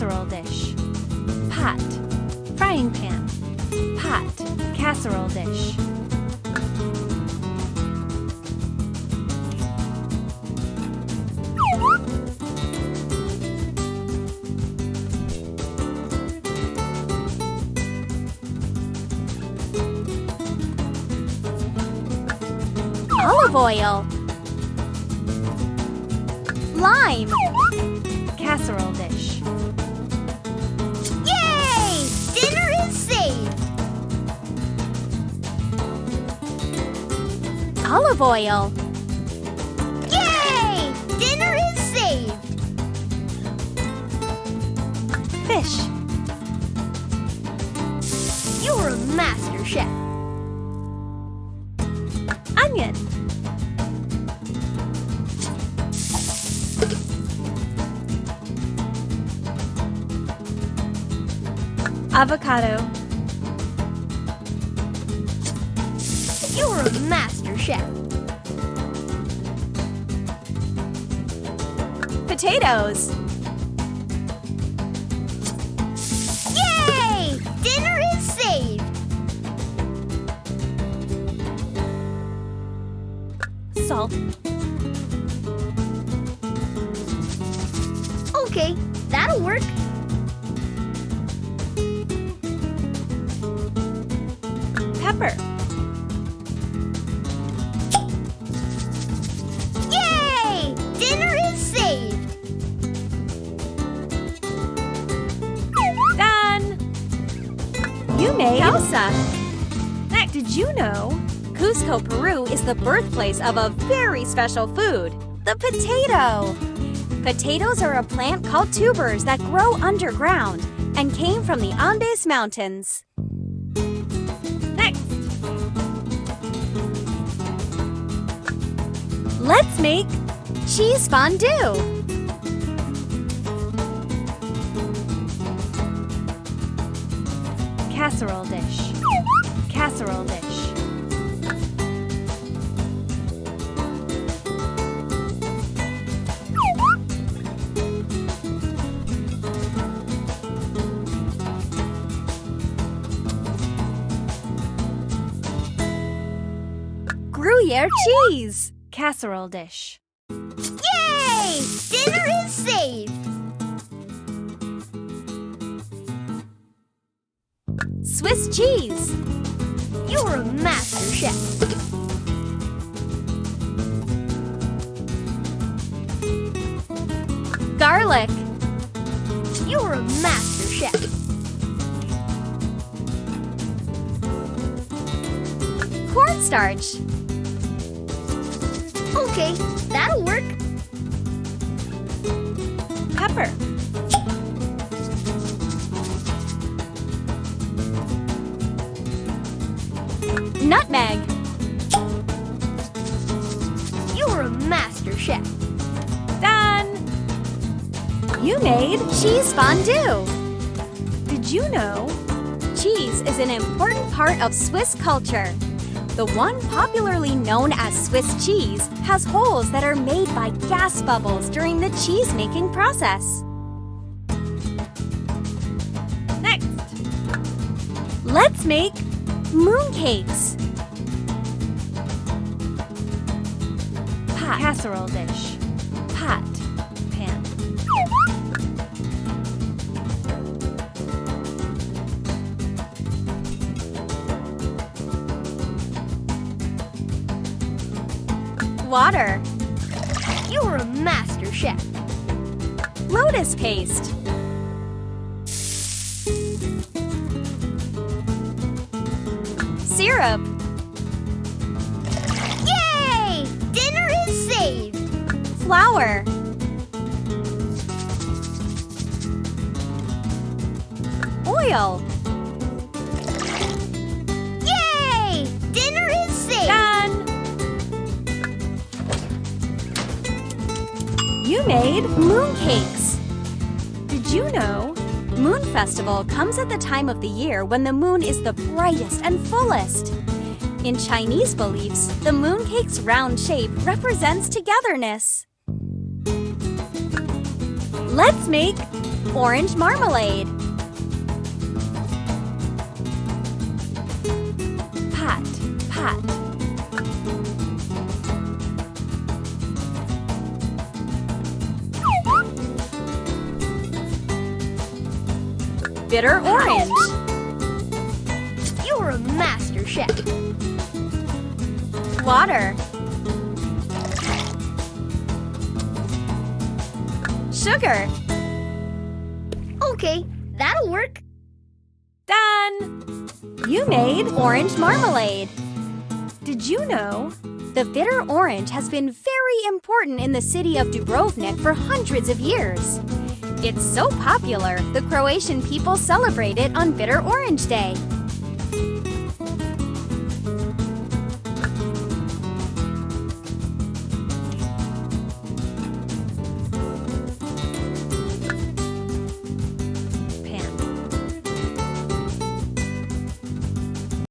casserole dish. Pot, frying pan. Pot, casserole dish. Olive oil. Lime. Casserole dish. Yay! Dinner is saved! Olive oil. Yay! Dinner is saved! Fish. You're a master chef. Onion. Avocado. You're a master chef. Potatoes. Yay! Dinner is saved! Salt. Okay, that'll work. Pepper. Yay! Dinner is saved! Done! You made salsa. Next, did you know Cusco, Peru is the birthplace of a very special food, the potato. Potatoes are a plant called tubers that grow underground and came from the Andes Mountains. Next, let's make cheese fondue. Casserole dish. Casserole dish. Gruyere cheese. Casserole dish. Yay! Dinner is saved! Swiss cheese. You're a master chef. Garlic. You're a master chef. Cornstarch. Okay, that'll work. Pepper. Nutmeg. You're a master chef. Done! You made cheese fondue. Did you know cheese is an important part of Swiss culture? The one popularly known as Swiss cheese has holes that are made by gas bubbles during the cheese-making process. Next, let's make mooncakes. Pot, casserole dish. Pot, pan. Water. You're a master chef. Lotus paste. Syrup. Yay! Dinner is saved. Flour. Oil. Yay! Dinner is saved. Done! You made mooncakes. Did you know Moon Festival comes at the time of the year when the moon is the brightest and fullest? In Chinese beliefs, the mooncake's round shape represents togetherness. Let's make Orange marmalade. Pat, pat. Bitter orange. You're a master chef. Water. Sugar. Okay, that'll work. Done! You made orange marmalade. Did you know? The bitter orange has been very important in the city of Dubrovnik for hundreds of years. It's so popular, the Croatian people celebrate it on Bitter Orange Day.